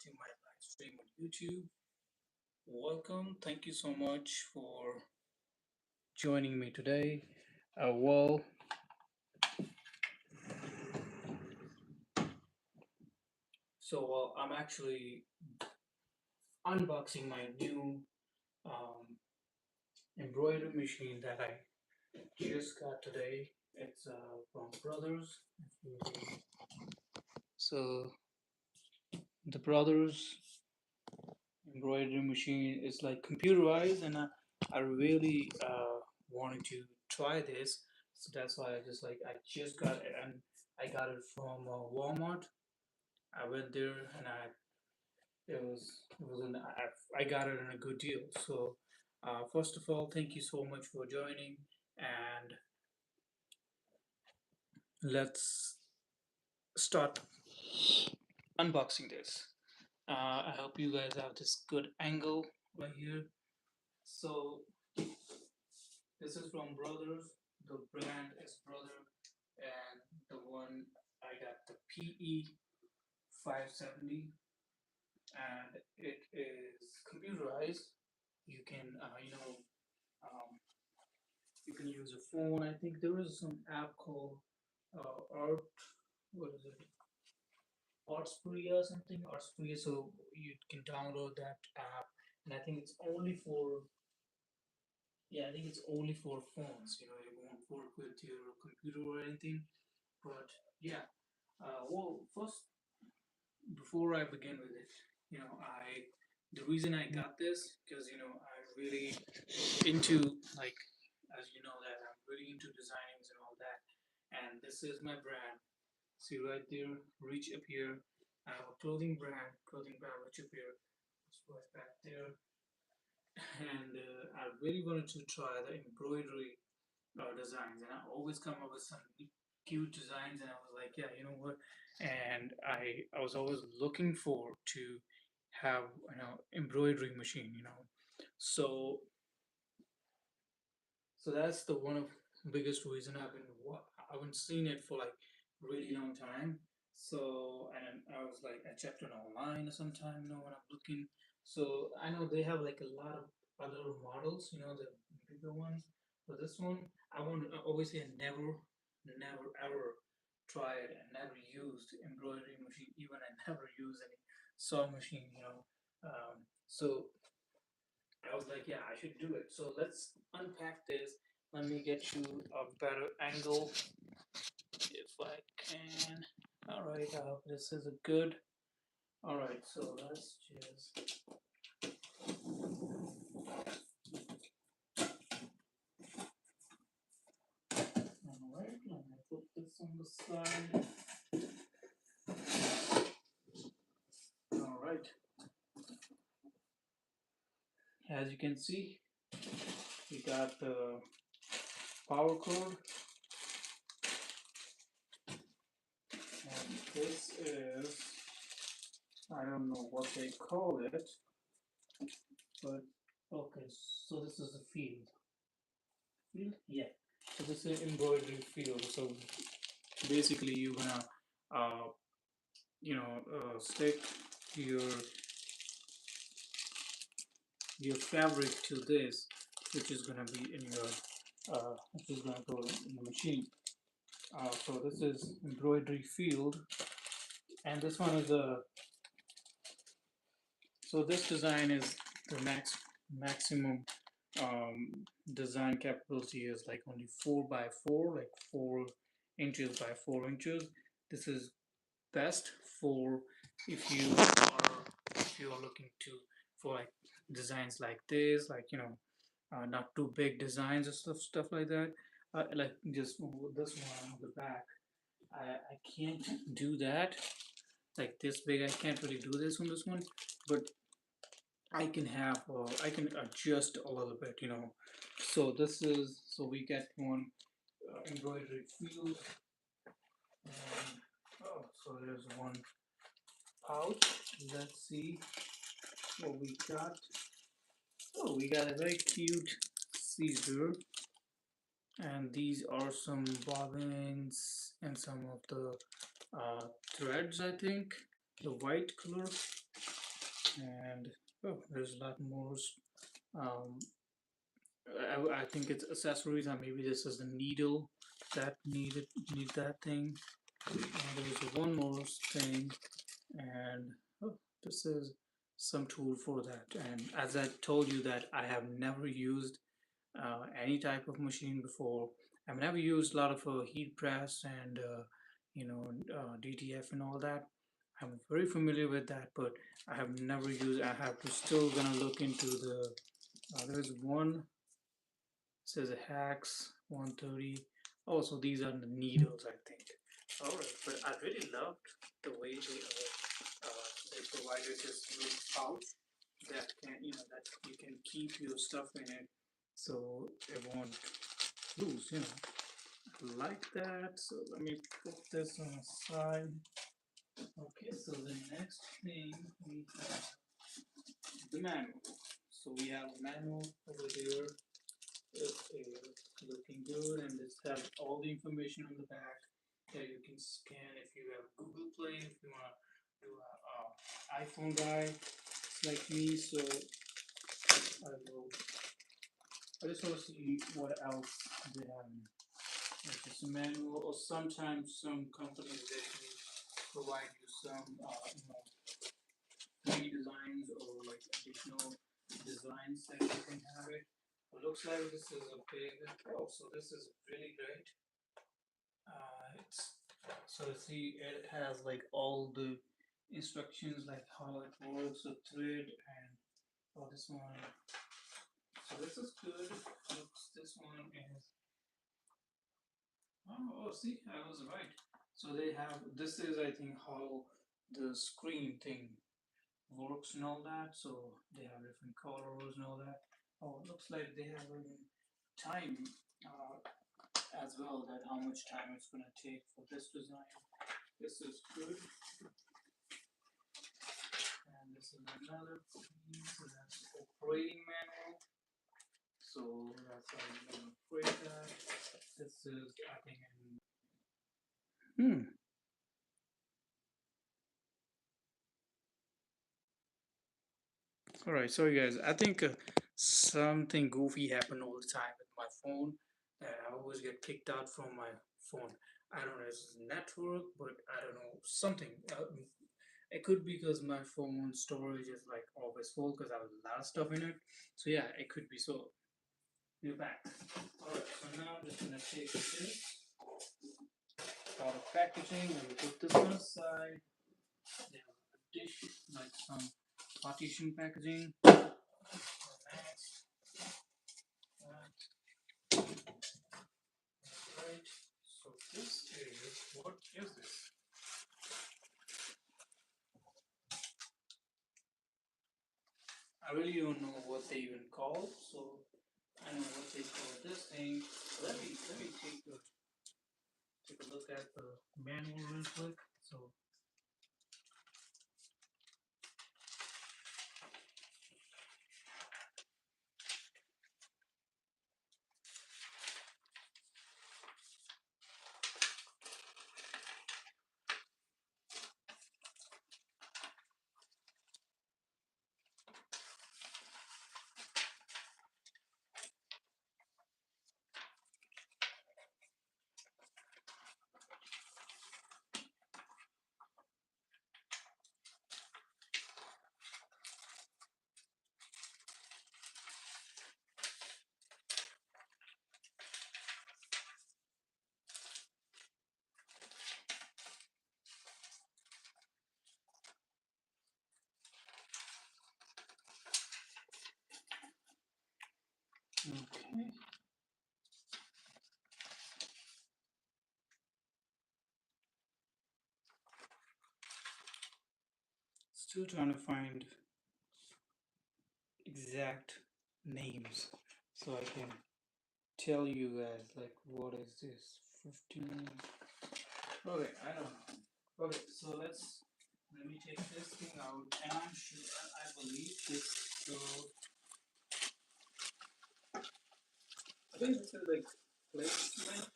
to my live stream on YouTube. Welcome. Thank you so much for joining me today. Well, I'm actually unboxing my new um, embroidery machine that I just got today. It's from Brothers. So the Brothers embroidery machine is like computerized, and I really wanted to try this. So that's why I just got it, and I got it from Walmart. I went there, and I got it in a good deal. So first of all, thank you so much for joining, and let's start unboxing this. I hope you guys have this good angle right here. So this is from Brothers. The brand is Brother, and the one I got the PE570, and it is computerized. You can, um, you can use a phone. I think there is some app called Art. What is it? Artspree or something. Artspree. So you can download that app, and I think it's only for yeah, I think it's only for phones. It won't work with your computer or anything. But yeah, first, before I begin with it, the reason I got this because I really into like as you know that I'm really into designings and all that, and this is my brand. See right there, Reach Up Here. I have a clothing brand Reach Up Here. It's right back there, and I really wanted to try the embroidery designs, and I always come up with some cute designs, and I was like, yeah, you know what? And I was always looking for to have embroidery machine, so that's the one of biggest reason I haven't seen it for like really long time. So and I was like I checked it online sometime, when I'm looking. So I know they have like a lot of other models, the bigger ones. But this one, I always say never ever tried and never used embroidery machine. Even I never use any sewing machine, so I was like, yeah, I should do it. So let's unpack this. Let me get you a better angle if I can. All right, I hope this is a good. All right, so let's just. All right, let me put this on the side. All right, as you can see, we got the power cord, and this is, I don't know what they call it, but okay, so this is the field. Field? Yeah. So this is embroidery field. So basically, you're gonna, stick your fabric to this, which is gonna be in your, which is gonna go in the machine. So this is embroidery field, and this one is a. So this design is the maximum design capability is like only 4 by 4, like 4 inches by 4 inches. This is best for if you are looking to for like designs like this, like not too big designs or stuff like that. Like just this one on the back, I can't do that like this big. I can't really do this on this one, but I can adjust a little bit, So this is so we get one embroidery field. And, so there's one pouch. Let's see what we got. Oh, we got a very cute scissor, and these are some bobbins and some of the threads. I think the white color. And oh, there's a lot more. Um, I think it's accessories, and maybe this is the needle that need that thing. And there's one more thing, and oh, this is some tool for that. And as I told you that I have never used any type of machine before. I've never used a lot of heat press and DTF and all that. I'm very familiar with that, but I have never used. I have to still gonna look into the. There's one says a Hacks 130. Oh, so these are the needles, I think. All right, but I really loved the way they provided this little pouch that can that you can keep your stuff in it, so it won't lose. Like that. So let me put this on the side. Okay, so the next thing we have the manual. So we have a manual over there. It is looking good, and this has all the information on the back that you can scan if you have Google Play, if you want to do a iPhone guy like me. So I will. I just want to see what else they have. Like just a manual, or sometimes some companies they can provide you some, free designs or like additional designs that you can have it. It looks like this is a big. Oh, so this is really great. It's so see it has like all the instructions like how it works, the thread and oh this one. So this is good. Looks this one is see I was right. So they have this is I think how the screen thing works and all that. So they have different colors and all that. Oh, it looks like they have a time uh, as well, that how much time it's gonna take for this design. This is good. And this is another piece. So that's the operating manual. So that's how you're gonna operate that. This is I think in All right, sorry guys. I think something goofy happened all the time with my phone. That I always get kicked out from my phone. I don't know if it's network, but I don't know something. It could be because my phone storage is like always full because I have a lot of stuff in it. So yeah, it could be. So we're back. All right, so now I'm just gonna take this out of packaging and put this on the side. They have a dish like some partition packaging. Right. So this is what is this? I really don't know what they even call. So I know what they call this thing. Let me take a look at the manual real quick. So okay, still trying to find exact names so I can tell you guys like what is this 15. Okay, I don't know. Okay, so let me take this thing out, and I'm sure I believe this. So I think this is like placement.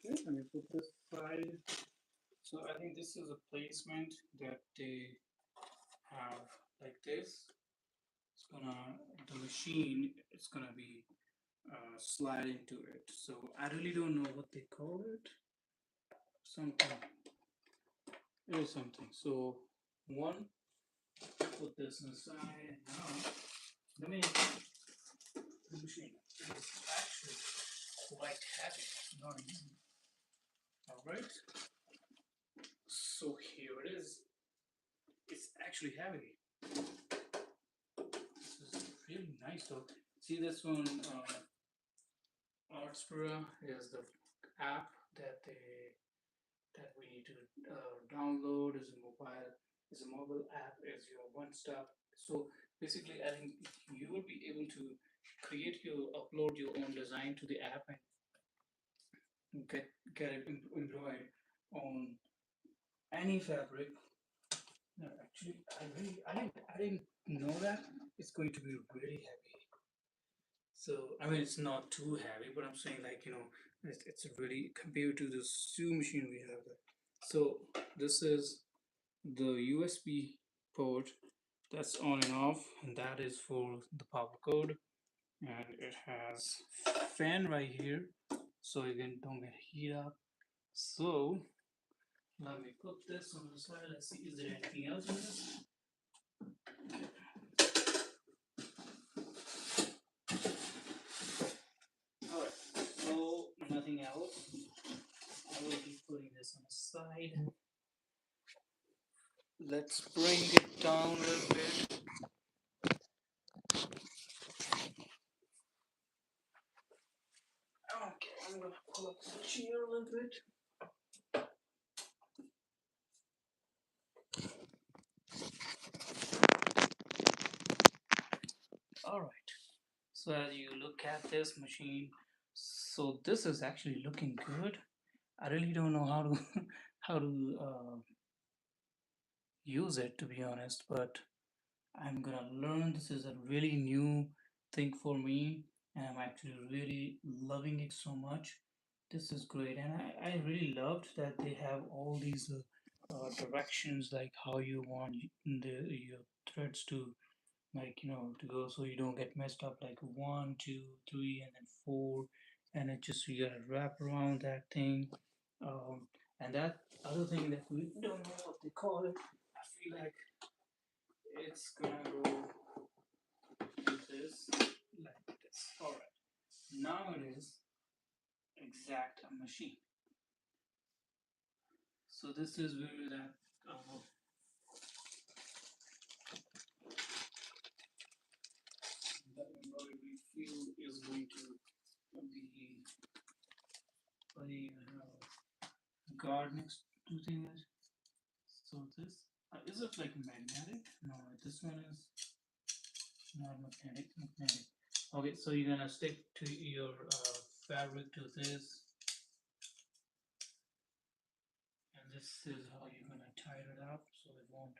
Okay, let me put this aside. So I think this is a placement that they have like is, the machine is gonna be slide into it. So I really don't know what they call it. Something. It is something. So one, put this inside, and now let me. The machine is actually quite heavy. Not easy. All right. So here it is. It's actually heavy. This is really nice though. See this one, Artspura is the app that we need to download as a mobile app as your one stop. So basically, I think you will be able to upload your own design to the app and get it embroidered on any fabric. No, actually, I didn't know that it's going to be really heavy. So I mean, it's not too heavy, but I'm saying like it's really compared to the sewing machine we have. So this is the USB port that's on and off, and that is for the power cord, and it has fan right here, so you can don't get heat up. So let me put this on the side. Let's see, is there anything else in this? Alright, so nothing else. I will be putting this on the side. Let's bring it down a little bit. Okay, I'm gonna pull up the chair a little bit. Alright, so as you look at this machine, so this is actually looking good. I really don't know how to how to use it, to be honest, but I'm gonna learn. This is a really new thing for me, and I'm actually really loving it so much. This is great, and I really loved that they have all these directions, like how you want your threads to, like to go, so you don't get messed up, like one, two, three, and then four, and it just you gotta wrap around that thing. And that other thing that we don't know what they call it. I feel like it's gonna go with this, like this. All right, now it is exact a machine. So this is where that the embroidery field is going to be very guard next to things. So this is it like magnetic? No, this one is not magnetic. Magnetic. Okay, so you're gonna stick to your fabric to this, and this is how you're gonna tie it up so it won't.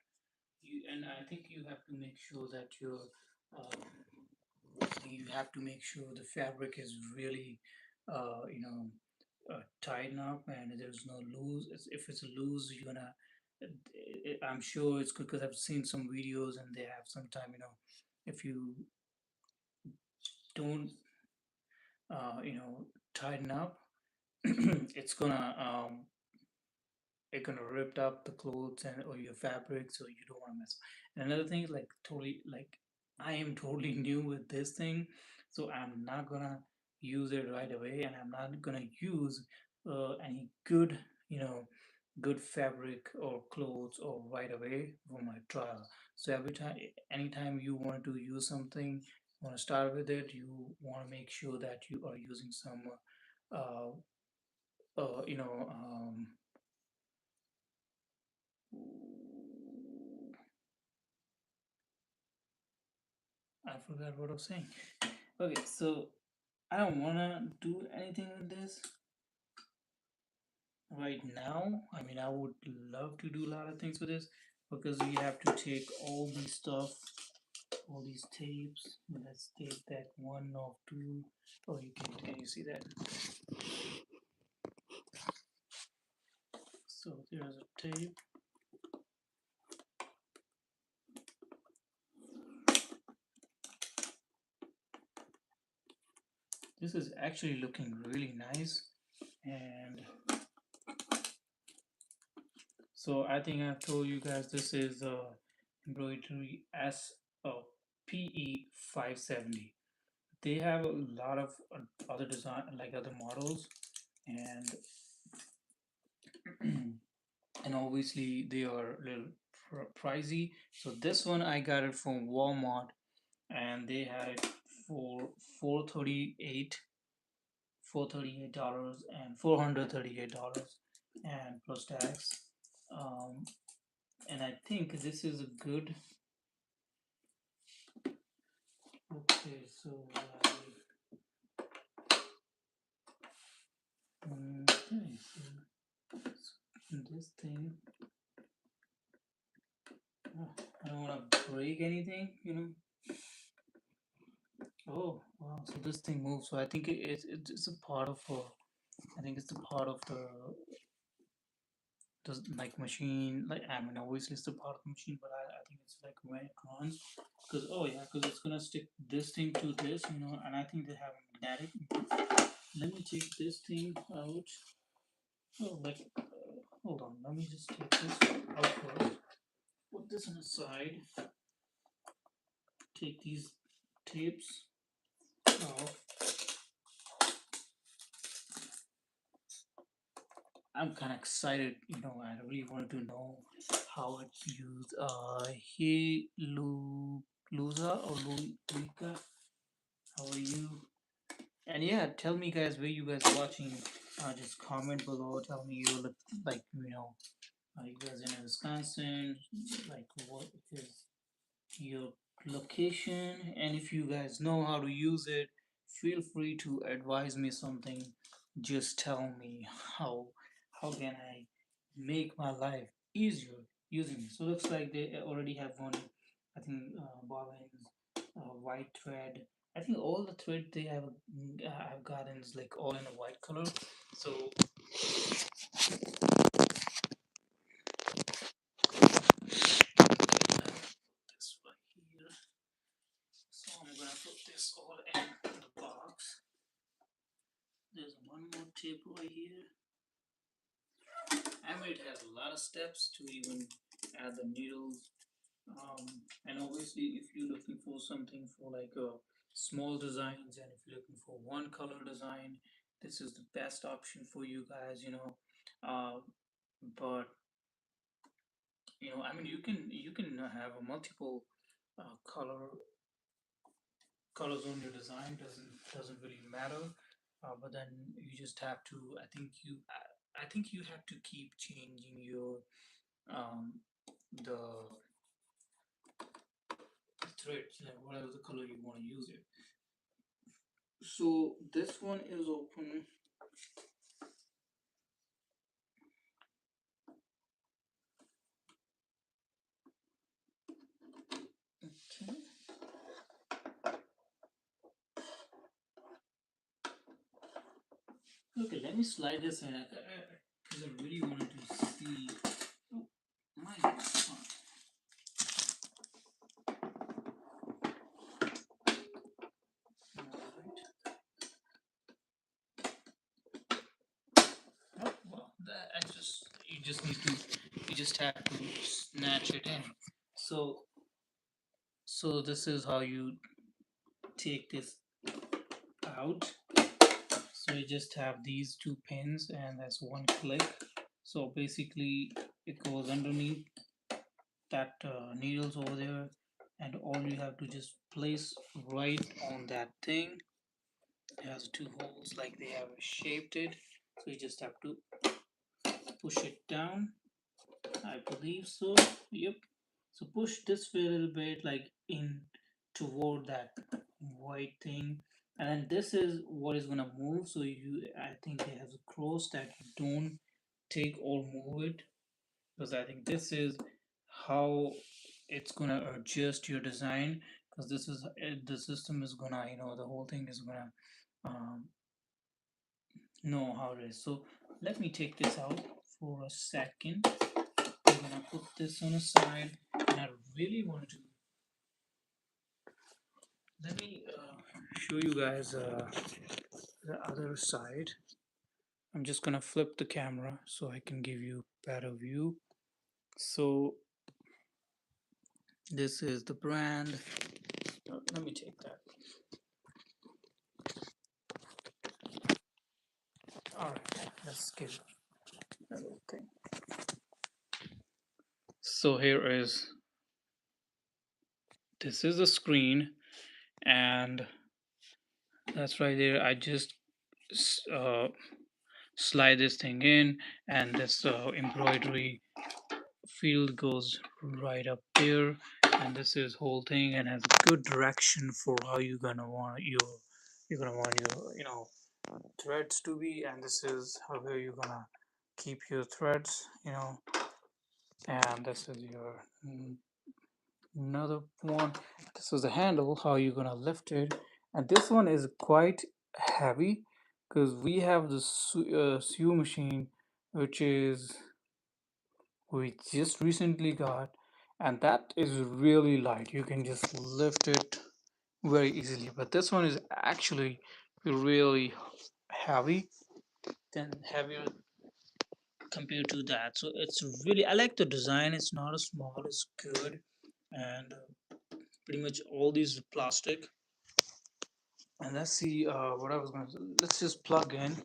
And I think you have to make sure that you have to make sure the fabric is really tighten up and there's no loose. If it's loose, you're gonna. I'm sure it's good because I've seen some videos and they have sometime if you don't tighten up, it's gonna rip up the clothes and or your fabric, so you don't want to mess. And another thing is like totally like I am totally new with this thing, so I'm not gonna use it right away, and I'm not gonna use any good good fabric or clothes or right away for my trial. So every time, anytime you want to use something, want to start with it, you want to make sure that you are using some uh, uh, you know um, I forgot what I was saying. Okay, so I don't wanna do anything with this right now. I mean, I would love to do a lot of things with this because we have to take all these stuff, all these tapes. Let's take that one or two. Oh, can you see that? So there's a tape. this is actually looking really nice. And so I think I've told you guys this is embroidery S PE570. They have a lot of other design, like other models, and and obviously they are a little pricey. So this one I got it from Walmart, and they had it for 438 $438 and $438 and plus tax. um, and I think this is a good. Okay, so okay, so this thing, I don't want to break anything, you know. Oh wow, so this thing moves. So I think it's a part of I think it's a part of the like machine. Like I mean, obviously it's a part of the machine, but I think it's like when it runs, because oh yeah, because it's gonna stick this thing to this, you know, and I think they have magnetic. Let me take this thing out. Oh, like hold on, let me just take this out first. Put this on the side. Take these tapes off. I'm kind of excited, you know. I really wanted to know how it's used. Hey, Luza or Luika, how are you? And yeah, tell me, guys, where you guys watching. Just comment below. Tell me you look like, you know, are you guys in Wisconsin? Like, what is your location? And if you guys know how to use it, feel free to advise me something. Just tell me how can I make my life easier using it. So looks like they already have one. I think bobbins, white thread. I think all the thread they have gotten is like all in a white color. So this right here. So I'm gonna put this all in the box. There's one more tip right here. I mean, it has a lot of steps to even add the needles. And obviously, if you're looking for something for like small designs, and if you're looking for one color design, this is the best option for you guys, you know. But you know, I mean, you can have a multiple color colors on your design. Doesn't really matter. But then you just have to. I think you have to keep changing your um, the threads, like whatever the color you want to use it. So this one is open. Okay. Okay, let me slide this in because I really wanted to see. Oh, my God. Alright. Oh, well, that I just you just have to snatch it in. So so this is how you take this out. So you just have these two pins, and that's one click. So basically, it goes underneath that needles over there, and all you have to just place right on that thing. It has two holes, like they have shaped it. So you just have to push it down. I believe so. Yep. So push this way a little bit, like in toward that white thing, and then this is what is gonna move. So I think it has a cross that you don't take or move it, because I think this is how it's gonna adjust your design. Because this is the system is gonna, you know, the whole thing is gonna um, know how it is. So let me take this out for a second. I'm gonna put this on a side, and I really want to let me show you guys the other side. I'm just gonna flip the camera so I can give you better view. So this is the brand. Let me take that. All right, let's give that thing. So here is, this is the screen, and that's right there. I just uh, slide this thing in, and this embroidery field goes right up there, and this is whole thing and has a good direction for how you're gonna want your threads to be, and this is how you're gonna keep your threads, and this is your another one. This is the handle, how you're gonna lift it, and this one is quite heavy because we have the sew machine, which is we just recently got, and that is really light. You can just lift it very easily, but this one is actually really heavy, then heavier compared to that. So it's really, I like the design. It's not a small, it's good, and pretty much all these plastic. And let's see what I was going to, let's just plug in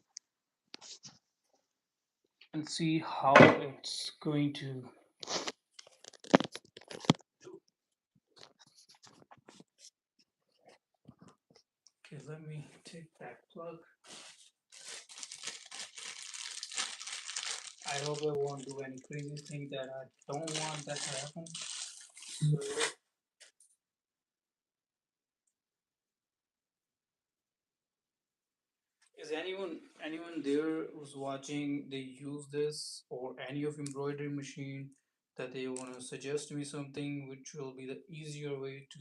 and see how it's going to. Okay, let me take that plug. I hope I won't do any crazy thing that I don't want that to happen. So, is anyone there who's watching? They use this or any of embroidery machine that they want to suggest me something which will be the easier way to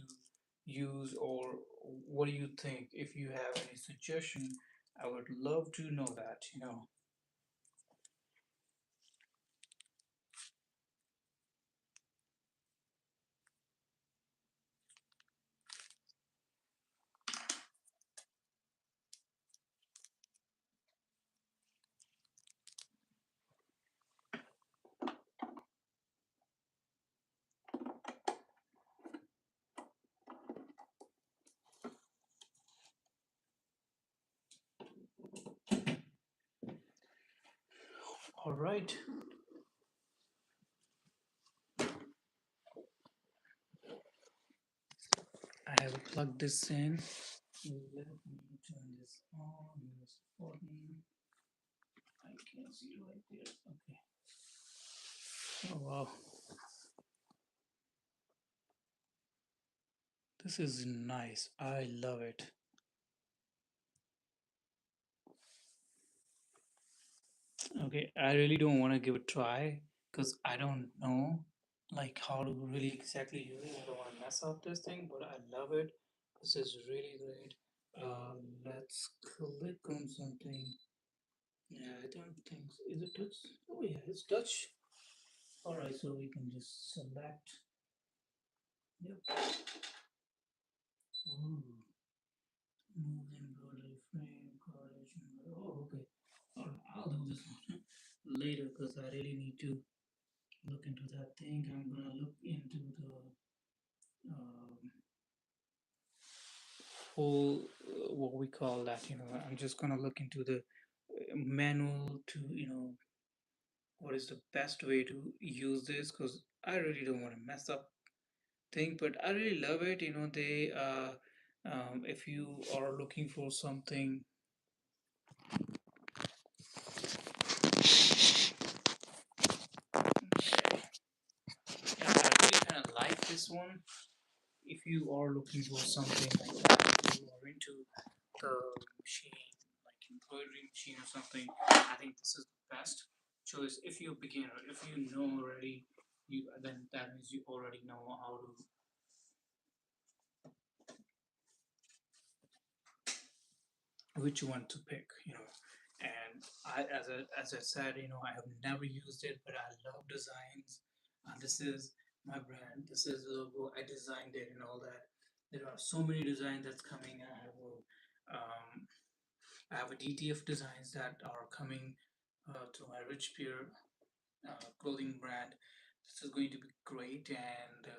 use, or what do you think? If you have any suggestion, I would love to know that. All right, I have plugged this in. Let me turn this on. This button. I can see right there. Okay. Oh wow, this is nice. I love it. Okay, I really don't want to give it a try because I don't know like how to really exactly use it. I don't want to mess up this thing, but I love it. This is really great. Let's click on something. Yeah, I don't think so. Is it touch? Oh yeah, it's touch. All right, so we can just select. Yep. Ooh, move the embroidery frame, correlation. Oh, okay. All right, I'll do this one later because I really need to look into that thing. I'm gonna look into the whole what we call that. I'm just gonna look into the manual to what is the best way to use this because I really don't want to mess up thing, but I really love it. They if you are looking for something, yeah, I really kind of like this one. If you are looking for something like that, you are into the machine, like embroidery machine or something, I think this is the best choice. If you're a beginner, if you know already, then that means you already know how to which one to pick. And as I said, I have never used it, but I love designs. This is my brand. This is the logo. I designed it and all that. There are so many designs that's coming. I will I have a DTF designs that are coming to my Rich Peer clothing brand. This is going to be great, and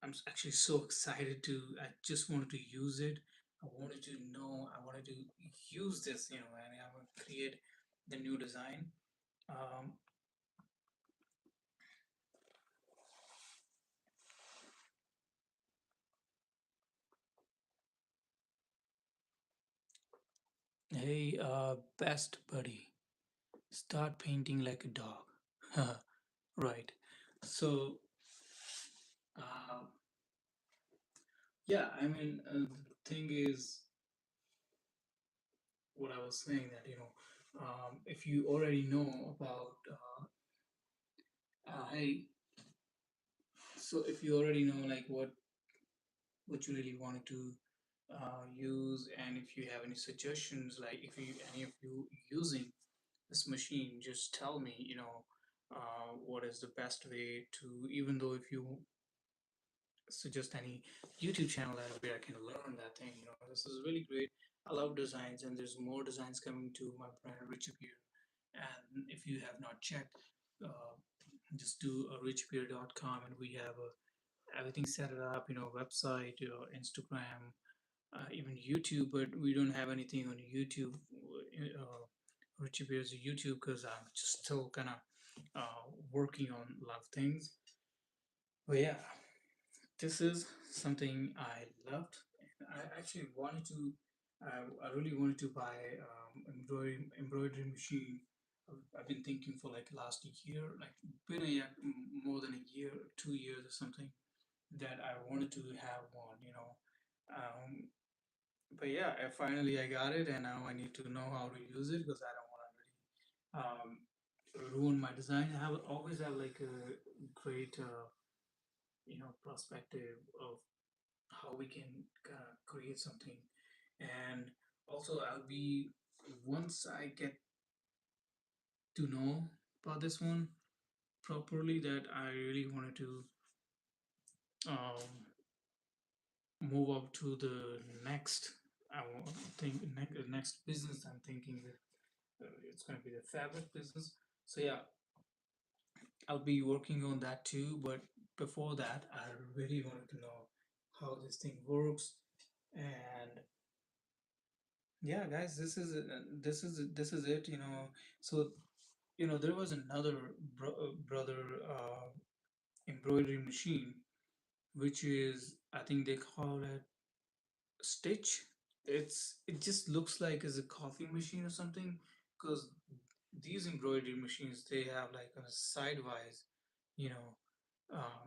I'm actually so excited to. I just wanted to use it. I wanted to know. I wanted to use this, and I want to create the new design. Um, hey, best buddy, start painting like a dog. Right. So, uh, yeah, I mean, the thing is, what I was saying that, if you already know about, hey, so if you already know like what you really wanted to use, and if you have any suggestions, like if you any of you using this machine, just tell me, what is the best way to, even though if you suggest any YouTube channel that where I can learn that thing. This is really great. I love designs, and there's more designs coming to my brand Rich Appear. And if you have not checked, uh, just do a richappear.com, and we have everything set it up. Website, Instagram, even YouTube. But we don't have anything on YouTube. Rich Appear's YouTube because I'm just still kind of working on a lot of things. But yeah, this is something I loved. And I actually wanted to. I really wanted to buy embroidery machine. I've been thinking for like last year, like been a year, more than a year, 2 years or something, that I wanted to have one. But yeah, I got it, and now I need to know how to use it because I don't want to ruin my design. I have always have like a great perspective of how we can create something. And also I'll be, once I get to know about this one properly, that I really wanted to um, move up to the next. I think next business I'm thinking that it's going to be the fabric business. So yeah, I'll be working on that too. But before that, I really wanted to know how this thing works. And yeah, guys, this is it. So there was another brother embroidery machine, which is, I think they call it Stitch. It just looks like as a coffee machine or something, because these embroidery machines, they have like a sidewise, you know,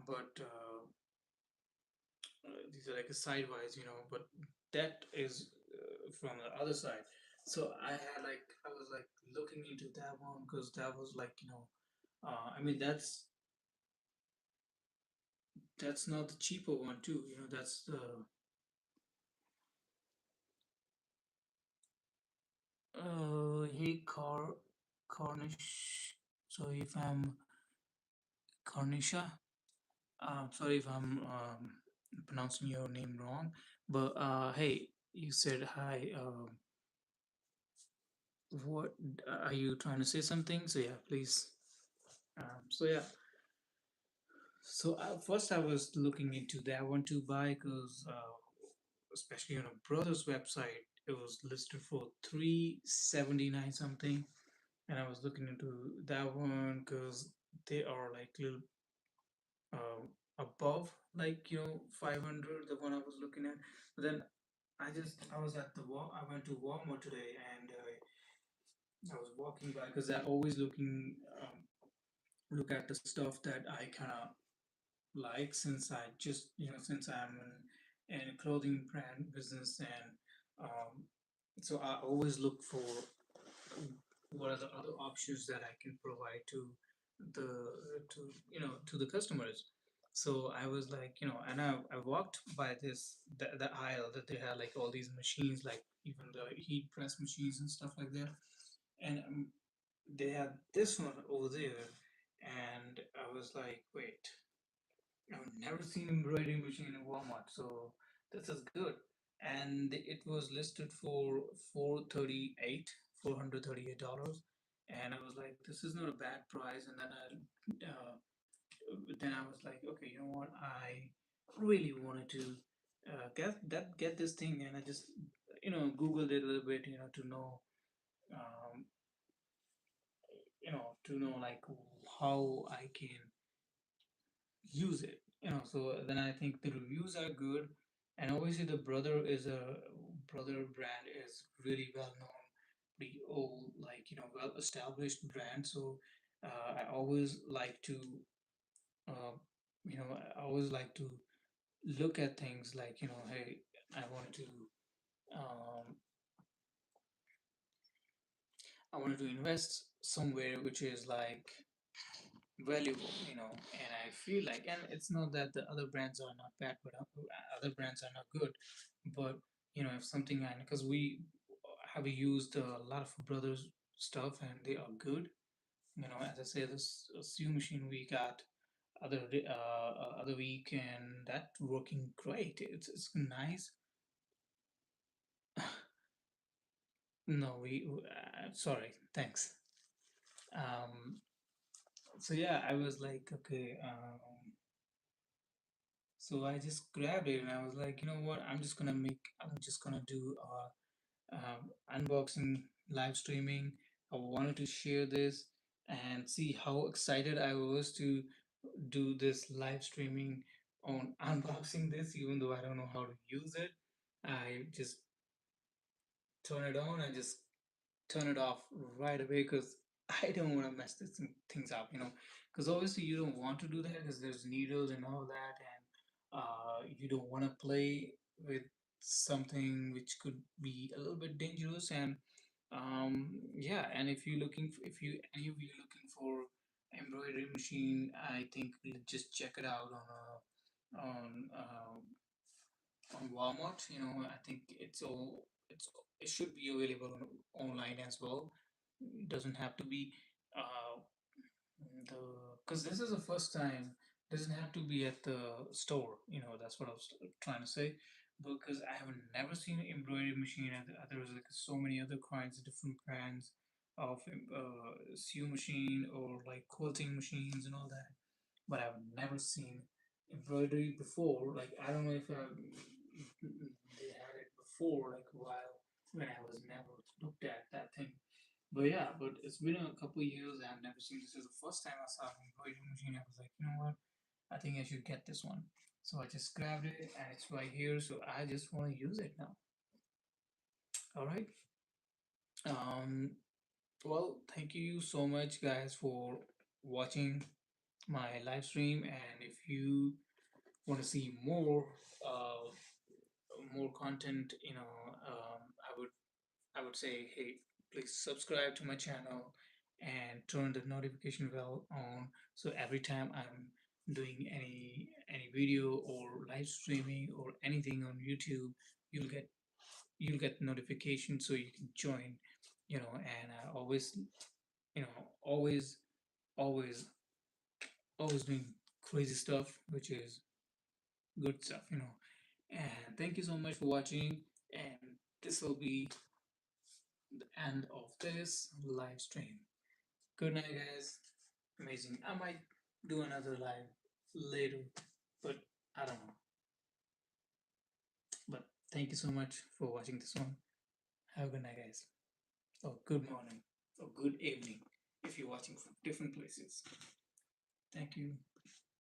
but these are like a sidewise, but that is from the other side. So I was like looking into that one because that was like, I mean that's not the cheaper one too. That's the hey Cornish. Sorry if I'm Cornisha. Sorry if I'm pronouncing your name wrong. But hey, you said hi. What are you trying to say something? So yeah, please. So yeah, so first I was looking into that one to buy because especially on a brother's website, it was listed for 379 something, and I was looking into that one because they are like little uh, above, like 500, the one I was looking at. But then I was at the I went to Walmart today, and I was walking by because I always look at the stuff that I kind of like, since I just since I'm in a clothing brand business. And um, so I always look for what are the other options that I can provide the to the customers. So I was like, and I walked by the aisle that they had like all these machines, like even the heat press machines and stuff like that. And they had this one over there, and I was like, wait, I've never seen embroidery machine in Walmart, so this is good. and it was listed for 438 $438, and I was like, this is not a bad price. And then I was like, okay, you know what, I really wanted to get this thing, and I just googled it a little bit, to know, um, like how I can use it. So then I think the reviews are good, and obviously the brother brand is really well known, pretty old, like well established brand. So I always like to, uh, I always like to look at things like, hey, I want to, um, I wanted to invest somewhere which is like valuable, and I feel like, and it's not that the other brands are not bad, but other brands are not good, but if something, and because we have used a lot of brothers stuff and they are good, as I say, this sewing machine we got other week, and that working great. It's nice. No, sorry, thanks. Um, so yeah, I was like, okay, so I just grabbed it and I was like, you know what? I'm just gonna do unboxing, live streaming. I wanted to share this and see how excited I was to do this live streaming on unboxing this, even though I don't know how to use it. I just turn it on and just turn it off right away because I don't want to mess things up, because obviously you don't want to do that because there's needles and all that, and you don't want to play with something which could be a little bit dangerous. And yeah, and if you any of you looking for embroidery machine, I think just check it out on Walmart. I think it should be available online as well. It doesn't have to be uh, the because this is the first time. Doesn't have to be at the store. That's what I was trying to say. Because I have never seen an embroidery machine, and there's like so many other kinds, different brands of sew machine or like quilting machines and all that, but I've never seen embroidery before. Like I don't know if they had it before, like a while when I was never looked at that thing. But yeah, but it's been a couple of years. I've never seen this. Is the first time I saw an embroidery machine. I was like, you know what? I think I should get this one. So I just grabbed it, and it's right here. So I just want to use it now. All right. Um. Well, thank you so much, guys, for watching my live stream. And if you want to see uh, more content, I would say, hey, please subscribe to my channel and turn the notification bell on, so every time I'm doing any video or live streaming or anything on YouTube, you'll get you'll get notification so you can join. And I always, always, always, always doing crazy stuff, which is good stuff. And thank you so much for watching. And this will be the end of this live stream. Good night, guys. Amazing. I might do another live later, but I don't know. But thank you so much for watching this one. Have a good night, guys. Or good morning, or good evening if you're watching from different places. Thank you.